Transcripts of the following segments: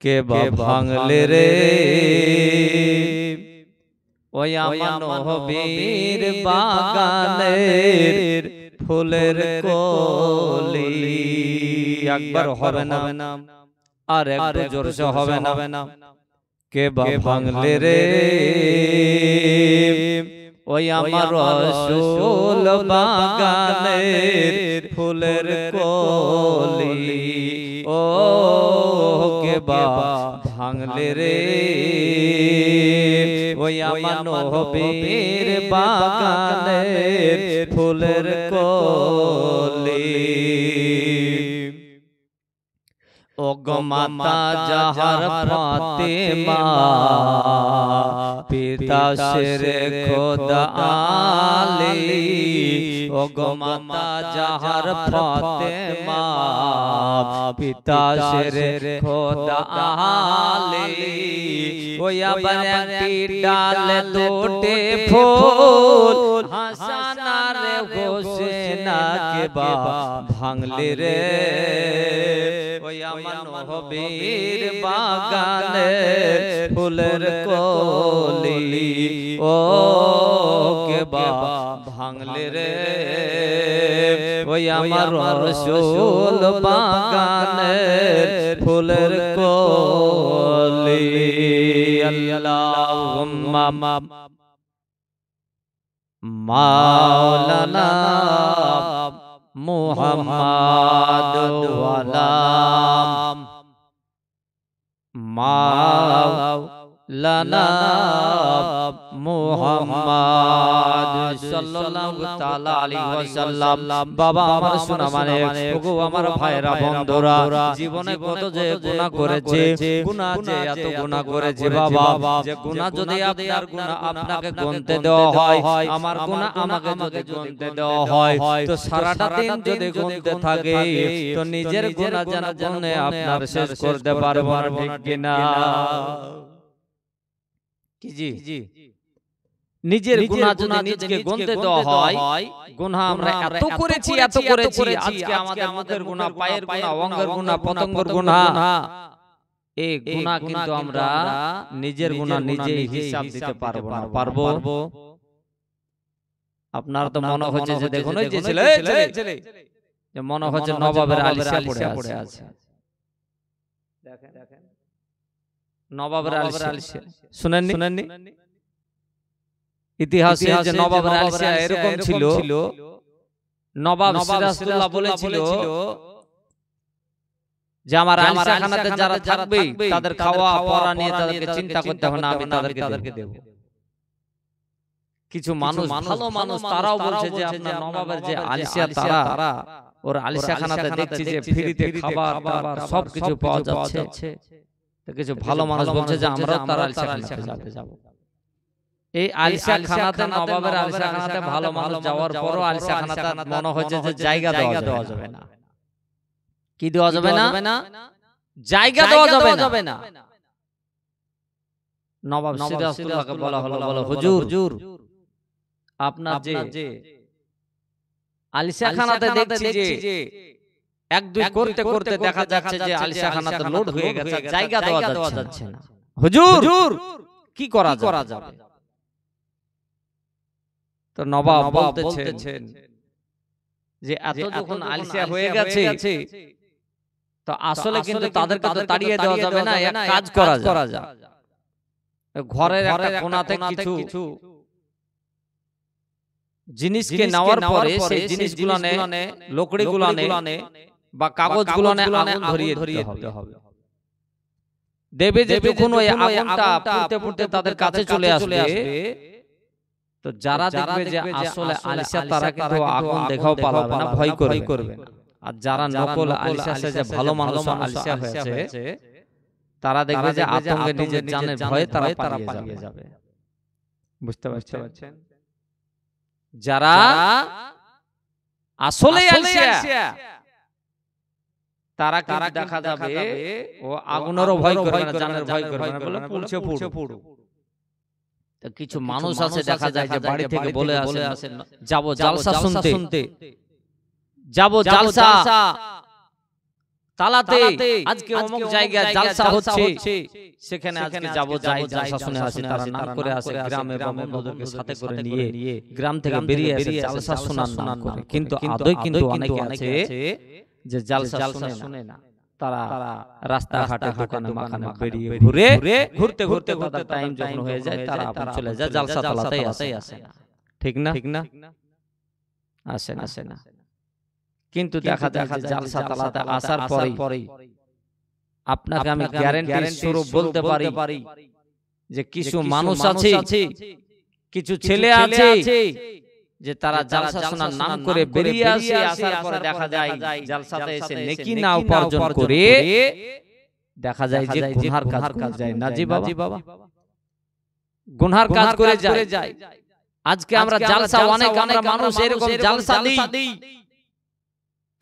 কে বা ভাঙলে রে ওই আমার নবীর বাগানের ফুলের কলি। একবার হবে না আর একটু জোরসে হবে না। কে বা ভাঙলে রে ওই আমার রসুল বাগানের ফুলের কলি। ও কে বা ভাঙলে রে ওই আমার নবীর বাগানের ফুলের কলি। ও গো মাতা জাহার ফাতেমা পিতা শেরে খোদা আলী। ও গো মাতা জাহার ফাতেমা পিতা শেরে খোদা আলী। ওই আবার একটি ডালে দুটি ফুল হাসান আর হোসেন কে বা ভাঙলে রে ওই আমার নবীর বাগানের ফুলের কলি। ও কে বা ভাঙলে রে ওই আমার রসুল বাগানের ফুলের কলি। আল্লাহুম্মা মাওলানা মুহাম্মাদ ওয়ালা মাওলানা মুহাম্মাদ সাল্লাল্লাহু তাআলা আলাইহি ওয়াসাল্লাম। বাবা আমার শোনা মানে ওগো আমার ভাইরা বন্ধুরা, জীবনে কত যে গুনাহ করেছে, গুনাহ যে এত গুনাহ করেছে বাবা, যে গুনাহ যদি আপনার গুনাহ আপনাকে গুনতে দেওয়া হয়, আমার গুনাহ আমাকে যদি গুনতে দেওয়া হয়, তো সারাটা দিন যদি গুনতে থাকে তো নিজের গুনাহ যেন গুনে আপনার শেষ করতে পারবো না, ঠিক কিনা? জি নিজের গুনাহ যদি নিজকে গুনতে দেওয়া হয়, গুনাহ আমরা এত করেছি আজকে আমাদের মুখের গুনাহ, পায়ের গুনাহ, অঙ্গের গুনাহ, পতঙ্গের গুনাহ, এই গুনাহ কিন্তু আমরা নিজের গুনাহ নিজেই হিসাব দিতে পারবো না। পারবো? আপনার তো মনে হচ্ছে যে দেখুন ওই যে ছেলে যে মনে হচ্ছে নবাবের আলিশা পড়ে আছে। দেখেন নবাবের আলিশা শুনেননি? ইতিহাসে যে নবাবের আলিশা এরকম ছিল, নবাব সিরাজউদ্দৌলা বলেছিল যে আমার আলিশাখানাতে যারা থাকবে তাদের খাওয়া পরা নিয়ে তাদেরকে চিন্তা করতে হবে না, আমি তাদেরকে দেব। কিছু মানুষ, ভালো মানুষ, তারাও বলছে যে আপনার নবাবের যে আলিশা, তারা ওর আলিশাখানাতে দেখছি যে ফ্রিতে খাবার দাবার সবকিছু পাওয়া যাচ্ছে। তো কিছু ভালো মানুষ বলছে যে আমরা তার আলিশাখানাতে যাব। এই আলিশাখানাতে, নবাবের আলিশাখানাতে ভালো মানুষ যাওয়ার পরও আলিশাখানাতে মনে হচ্ছে যে জায়গা দেওয়া যাবে না। কি দেওয়া যাবে না? জায়গা দেওয়া যাবে না। নবাব সিরাজউদ্দৌলাকে বলা হলো, বলো হুজুর আপনার যে আলিশাখানাতে দেখছি যে এক দুই করতে করতে দেখা যাচ্ছে যে আলিশাখানাতে লোড হয়ে গেছে, জায়গা দেওয়া যাচ্ছে না। হুজুর কি করা যাবে? তো নবাব বলতেছেন যে এত যখন আলিশা হয়ে গেছে তো আসলে কিন্তু তাদেরকে তো তাড়িয়ে দেওয়া যাবে না, এক কাজ করা যায়। ঘরের একটা কোণাতে কিছু জিনিসকে নেওয়ার পরে সেই জিনিসগুলোনে, লকড়িগুলোনে বা কাগজগুলোনে আগুন ধরিয়ে দিতে হবে। দেবে যে যখন ওই আগুনটা পুড়তে পুড়তে তাদের কাছে চলে আসবে, তো যারা দেখবে যে আসলে আলিশা, তারা কিন্তু আগুন দেখাও পালাবে না, ভয় করবে না। আর যারা নকল আলিশা আছে, যে ভালো মানুষ আলিশা হয়েছে, তারা দেখবে যে আতঙ্কে নিজের জানের ভয়ে তারা পালিয়ে যাবে। বুঝতে পারছেন? যারা আসলে আলিশা, তারা কিন্তু দেখা যাবে ও আগুনেরও ভয় করবে না, জানের ভয় করবে না, বলে পুড়ছে পুড়ো। তো কিছু মানুষ আছে দেখা যায় যে বাড়ি থেকে বলে আসে যাবো জালসা শুনতে, যাবো জালসা, তালাতে আজকে অমুক জায়গায় জালসা হচ্ছে, সেখানে আজকে যাব, যাই জালসা শুনে আসি, তারা নাম করে আসে, গ্রামে বন্ধুদেরকে সাথে করে নিয়ে গ্রাম থেকে বেরিয়ে এসে জালসা শোনার নাম করে। কিন্তু আদৌ কিন্তু অনেকে আছে যে জালসা শুনে না, তারা রাস্তাঘাটে দোকানে মাখানে বেরিয়ে ঘুরতে ঘুরতে তাদের টাইম যখন হয়ে যায় তারা আপন চলে যায়, জালসা তালাতেই আসে না। ঠিক না? আসে না। কিন্তু দেখা যায় জালসা তালাতে আসার পরেই আপনাকে আমি গ্যারান্টি স্বরূপ বলতে পারি যে কিছু মানুষ আছে, কিছু ছেলে আছে যে তারা জালসা শোনার নাম করে বেরিয়ে আসে, আসার পরে দেখা যায় জালসাতে এসে নেকি না উপার্জন করে দেখা যায় যে গুনার কাজ করে যায়। না জি বাবা, গুনার কাজ করে যায়। আজকে আমরা জালসা অনেক আমরা মানুষ এরকম জালসা দিই,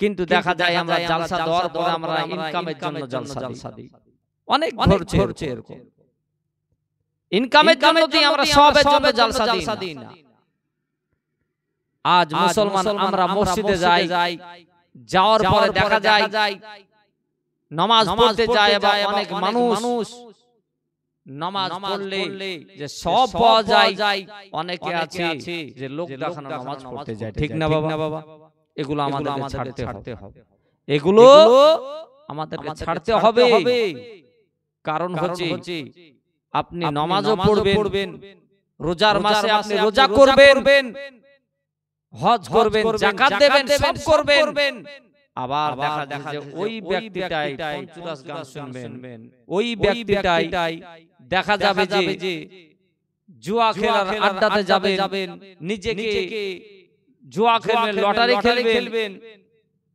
কিন্তু দেখা যায় আমরা জালসা দেওয়ার পর আমরা ইনকামের জন্য জালসা দিই। অনেক ঘটছে এরকম, ইনকামের জন্য দিই আমরা, সবের জন্য জালসা দিই না। আজ মুসলমান আমরা মসজিদে যাই, যাওয়ার পরে দেখা যায় নামাজ পড়তে যায়, বা অনেক মানুষ নামাজ পড়লে যে সব পাওয়া যায়, অনেকে আছে যে লোক দেখানো নামাজ পড়তে যায়। ঠিক না বাবা? এগুলো আমাদেরকে ছাড়তে হবে, এগুলো আমাদেরকে ছাড়তে হবে। কারণ হচ্ছে আপনি নামাজও পড়বেন, রোজার মাসে আপনি রোজা করবেন, হজ করবেন, যাকাত দেবেন, সব করবেন। আবার দেখা যে ওই ব্যক্তিটাই পঞ্চুরাস গান শুনবেন, ওই ব্যক্তিটাই দেখা যাবে যে জুয়া খেলার আড্ডাতে যাবেন, নিজেকে জুয়া খেলবেন, লটারি খেলবেন।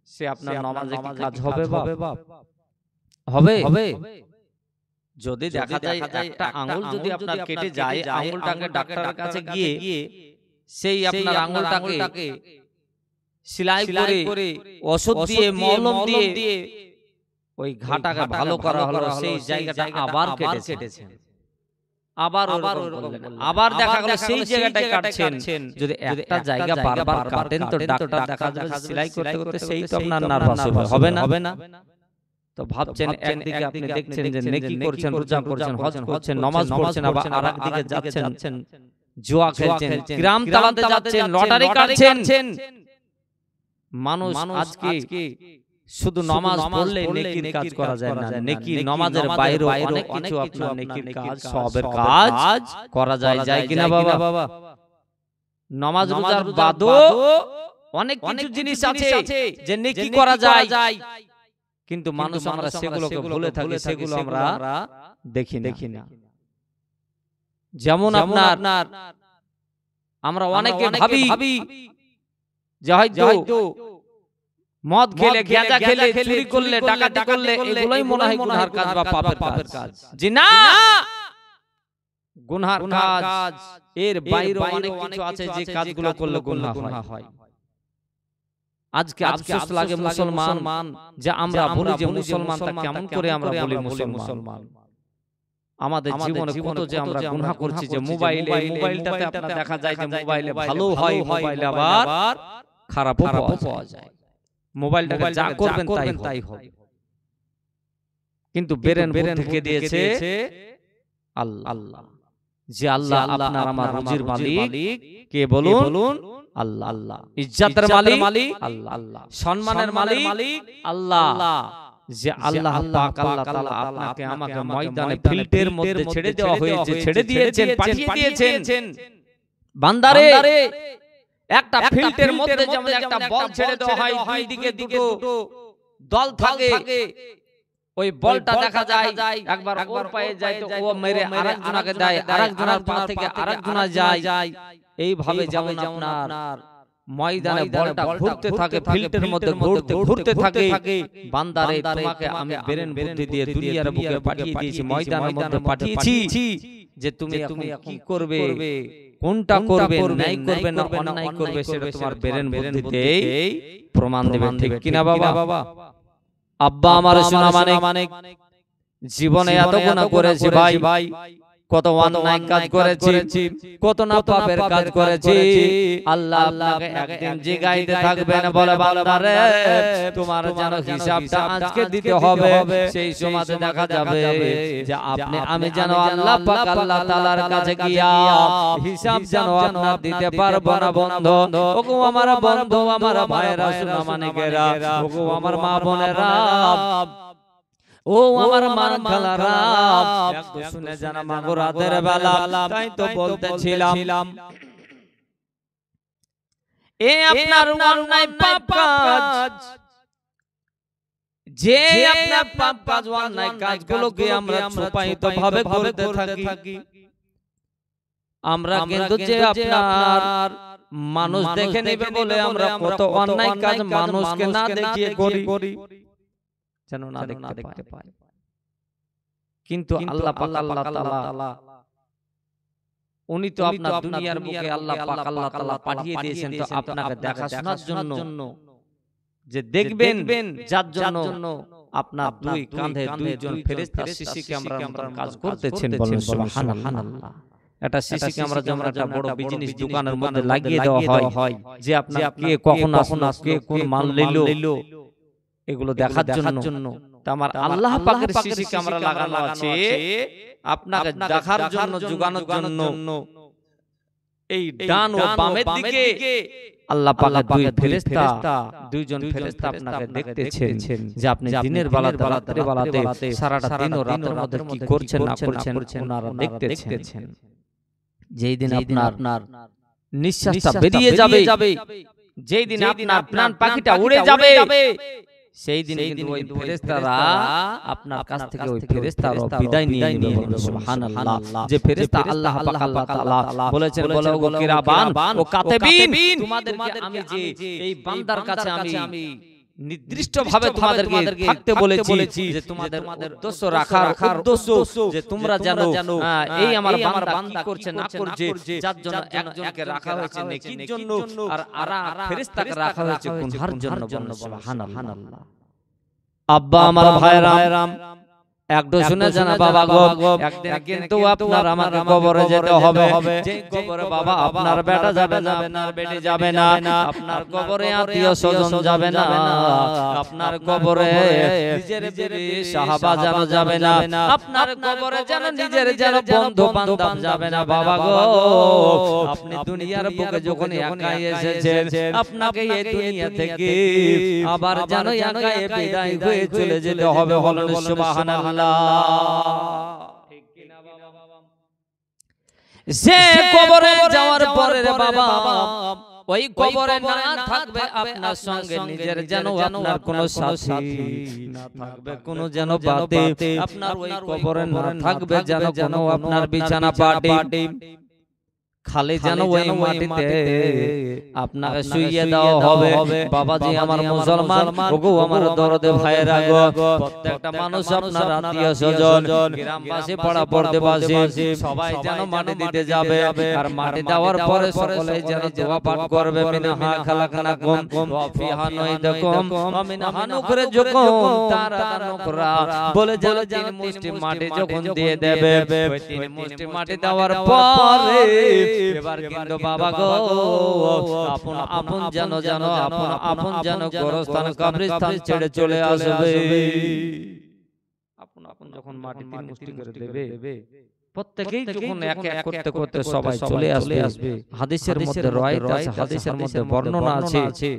সে আপনার নামাজে কি কাজ হবে বাপ? হবে? যদি দেখা যায় একটা আঙ্গুল যদি আপনার কেটে যায়, আঙ্গুলটাকে ডাক্তারের কাছে গিয়ে সেই আপনার আঙ্গুলটাকে সেলাই করে ওষুধ দিয়ে মলম দিয়ে ওই ঘাটাকে ভালো করা হলো, সেই জায়গাটা আবার কেটেছেন, আবার দেখা গেল সেই জায়গাটায় কাটছেন। যদি একটা জায়গা বারবার কাটেন তো ডাক্তার দেখা যাবে সেলাই করতে করতে সেই তো আপনার নার্ভাস হবে না? তো ভাবছেন একদিকে আপনি দেখছেন যে নেকি করছেন, রোজা করছেন, হজ করছেন, নামাজ পড়ছেন, আবার আরেকদিকে যাচ্ছেন জুয়া খেলছেন, গ্রাম তালাতে যাচ্ছেন, লটারি কাটছেন। মানুষ আজকে শুধু নামাজ পড়লে নেকির কাজ করা যায় না, নেকি নামাজের বাইরেও অনেক কিছু আপনার নেকির কাজ, সবের কাজ করা যায় কিনা বাবা? নামাজ রোজার বাদও অনেক কিছু জিনিস আছে যে নেকি করা যায়, কিন্তু মানুষ আমরা সেগুলোকে ভুলে থাকি, সেগুলো আমরা দেখি না। যেমন আপনার আমরা অনেকে ভাবি যে হয়তো মদ খেলে, গাঁজা খেলে, চুরি করলে, ডাকাতি করলে এগুলোই মনে হয় গুনার কাজ বা পাপের কাজ। জি না, গুনার কাজ এর বাইরে অনেক কিছু আছে যে কাজগুলো করলে গুনাহ হয়। আজকে আফসোস লাগে মুসলমান যে আমরা বলি যে মুসলমানটা কেমন করে আমরা বলি মুসলমান। আমাদের জীবনে কত যে আমরা গুনাহ করছি, যে মোবাইলটাতে আপনারা দেখা যায় যে মোবাইলে ভালো হয়, মোবাইলে আবার খারাপও পাওয়া যায়। মোবাইলটাকে যা করবেন তাই হবে, কিন্তু বেরেন থেকে দিয়েছে আল্লাহ। যে আল্লাহ আপনার আমার রুজির মালিক কে বলুন? আল্লাহ। ইজ্জতের মালিক আল্লাহ, সম্মানের মালিক আল্লাহ। যে আল্লাহ পাক আল্লাহ তাআলা আপনাকে আমাকে ময়দানে ফিল্ডের মধ্যে ছেড়ে দেওয়া হয়েছে, ছেড়ে দিয়েছেন, পাঠিয়ে দিয়েছেন। বান্দারে একটা ফিল্ডের মধ্যে যেমন একটা বল ছেড়ে দেওয়া হয়, দুই দিকে দুটো দল থাকে, ওই বলটা দেখা যায় একবার ওর পায়ে যায় তো ও মেরে আরেকজনকে দেয়, আরেকজনের পা থেকে আরেকজনা যায়। এইভাবে যেমন আপনার ময়দানে বলটা ঘুরতে থাকে, ফিল্ডের মধ্যে ঘুরতে থাকে। বান্দারে তোমাকে আমি বেরেন বুদ্ধি দিয়ে দুনিয়ার বুকে পাঠিয়ে দিয়েছি, ময়দানের মধ্যে পাঠিয়েছি, যে তুমি কি করবে, কোনটা করবে, ন্যায় করবে না অন্যায় করবে, সেটা তোমার বেরেন বুদ্ধিতেই প্রমাণ দেবে। ঠিক কিনা বাবা? আব্বা আমার শোনা মানে জীবনে এত গুনাহ করেছে ভাই, কত অন্যায় কাজ করেছি, কত না পাপের কাজ করেছি। আল্লাহ আপনাকে একদিন জিগাইতে থাকবেন, বলে বান্দারে তোমার যেন হিসাবটা আজকে দিতে হবে। সেই সময় দেখা যাবে যে আমি যেন আল্লাহ পাক আল্লাহ তাআলার কাছে গিয়া হিসাব যেন আপনার দিতে পারবো না বন্ধু। ওগো আমার বন্ধু, আমার ভাইরা, সোনামানিকেরা, ওগো আমার মা বোনেরা, ও আমার মান খালারা, একটু শুনে জানা মাগো রাতের বেলা। তাই তো বলতেছিলাম, এ আপনার অন্যায় পাপ কাজ, যে আপনার পাপ কাজ অন্যায় কাজগুলোকে আমরা সুপায়িত ভাবে করতে থাকি। আমরা কিন্তু যে আপনার মানুষ দেখে নেবে বলে আমরা কত অন্যায় কাজ মানুষকে না দেখিয়ে করি, যেন না দেখতে পায়। কিন্তু আল্লাহ পাক আল্লাহ তাআলা উনি তো আপনার দুনিয়ার বুকে আল্লাহ পাক আল্লাহ তাআলা পাঠিয়ে দিয়েছেন তো আপনাকে দেখাশোনার জন্য, যে দেখবেন যার জন্য আপনার দুই কাঁধে দুইজন ফেরেশতা সিসি ক্যামেরার মতন কাজ করতেছেন। বলেন সুবহানাল্লাহ। এটা সিসি ক্যামেরা যেমন একটা বড় বিজনেস দোকানের মধ্যে লাগিয়ে দেওয়া হয়, যে আপনার কে কখন আসনা, কে কোন মাল লইলো, এগুলো দেখার জন্য। আমার আল্লাহ পাকের সিসি ক্যামেরা লাগানো আছে আপনাকে দেখার জন্য, যোগানোর জন্য। এই ডান ও বামের দিকে আল্লাহ পাকের দুই ফেরেশতা, দুইজন ফেরেশতা আপনাকে দেখতেছেন, যে আপনি দিনের বেলাতে রাতের বেলাতে সারাটা দিন ও রাতের মধ্যে কি করছেন না করছেন ওনারা দেখতেছেন। যেই দিন আপনার নিঃশ্বাসটা বেরিয়ে যাবে, যেই দিন আপনার প্রাণ পাখিটা উড়ে যাবে, সেই দিন কিন্তু ওই ফেরেশতারা আপনার কাছ থেকে ওই ফেরেশতারা বিদায় নিয়ে নেবে। সুবহানাল্লাহ। যে ফেরেশতা আল্লাহ পাক আল্লাহ তাআলা বলেছেন, বলো গো কিরাবান ও কাতিবিন, তোমাদেরকে আমি যে এই বান্দার কাছে আমি নির্দিষ্ট ভাবে তোমাদেরকে থাকতে বলেছি, যে তোমাদের উদ্দেশ্য রাখার উদ্দেশ্য, যে তোমরা জানো এই আমার বান্দা কি করছে না করছে, যার জন্য একজনকে রাখা হয়েছে নেকির জন্য, আর ফেরেশতাকে রাখা হয়েছে গুনহার জন্য। সুবহানাল্লাহ। আব্বা আমার ভাইরাম, একটু শুনে জানা বাবা গো, একদিন কিন্তু আপনার আমাকে কবরে যেতে হবে। যে কবরে বাবা আপনার বেটা যাবে না, আপনার বেটি যাবে না, আপনার কবরে আত্মীয় স্বজন যাবে না, আপনার কবরে নিজের বিবি সাহাবা জানো যাবে না, আপনার কবরে যেন নিজের যেন বন্ধু বান্ধব যাবে না। বাবা গো, আপনি দুনিয়ার বুকে যখন একাই এসেছেন, আপনাকে এই দুনিয়া থেকে আবার যেন একাই বিদায় হয়ে চলে যেতে হবে। বলেন সুবহানাল্লাহ। ঠিক কিনা বাবা? সে কবরে যাওয়ার পরে রে বাবা, ওই কবরে না থাকবে আপনার সঙ্গে নিজের যেন আপনার কোনো সাথী না থাকবে, কোনো যেন বাদে আপনার ওই কবরে না থাকবে যেন আপনার বিছানা পাটি, খালি যেন ওই মাটিতে আপনাকে শুইয়ে দেওয়া হবে। বাবাজি আমার মুসলমান, ওগো আমার দরদে ভাইরা গো, প্রত্যেকটা মানুষ আপনার আত্মীয় স্বজন, গ্রামবাসী, পাড়া প্রতিবেশী সবাই যেন মাটি দিতে যাবে। আর মাটি দেওয়ার পরে সকলেই যেন দোয়া পাঠ করবে, মিনহা খালাকনাকুম ওয়া ফিহা নুইদুকুম ওয়া মিনহা নুখরিজুকুম তারাতান নুকরা, বলে যেন তিন মুষ্টি মাটি যখন দিয়ে দেবে, ওই তিন মুষ্টি মাটি দেওয়ার পরে এবার কিন্তু বাবা গো আপন যেন গোরস্থান কবরস্থান ছেড়ে চলে আসবে। আপন যখন মাটি তিন মুষ্টি করে দেবে, প্রত্যেকেই যখন এক এক করতে করতে সবাই চলে আসবে। হাদিসের মধ্যে রওয়ায়াত আছে, হাদিসের মধ্যে বর্ণনা আছে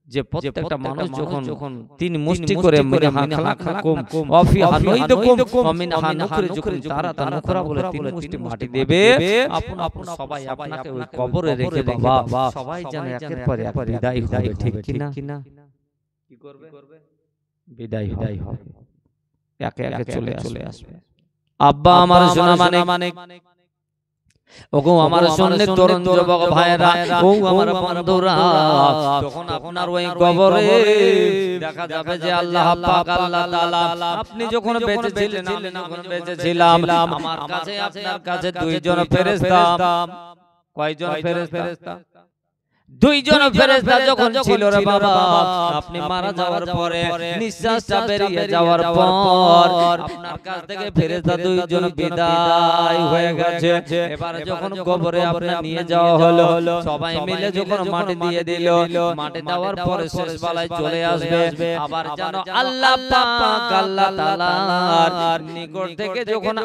যে প্রত্যেকটা মানুষ যখন তিন মুষ্টি করে মিনহা খালাকনাকুম ওয়া ফিহা নুইদুকুম ওয়া মিনহা নুখরিজুকুম তারাতান নুকরা বলে তিন মুষ্টি মাটি দেবে, আপন সবাই আপনাকে ওই কবরে রেখে বাবা সবাই যেন একের পর এক বিদায় হবে। ঠিক কিনা? কি করবে? বিদায় হবে, একে একে চলে আসবে। আব্বা আমার সোনা মানে, ওগো আমার সুন্নি তরুণ যুবক ভাইরা, ও আমার বন্ধুরা, তখন আপনার ওই কবরে দেখা যাবে যে আল্লাহ পাক আল্লাহ তাআলা আপনি যখন বেঁচে ছিলেন, আমি যখন বেঁচে ছিলাম, আমার কাছে আপনার কাছে দুইজন ফেরেশতা। কয়জন ফেরেশতা? দুইজন ফেরেশতা যখন ছিল রে বাবা আপনি মারা যাওয়ার পরে নিঃশ্বাসটা বেরিয়ে যাওয়ার পর আপনার কাছ থেকে ফেরেশতা দুইজন বিদায় হয়ে গেছে এবার যখন কবরে আপনার নিয়ে যাওয়া হলো সবাই মিলে যখন মাটি দিয়ে দিল মাটি দেওয়ার পরে শেষ বেলায় চলে আসবে আবার জানো আল্লাহ পাক আল্লাহ তাআলার নিকট থেকে যখন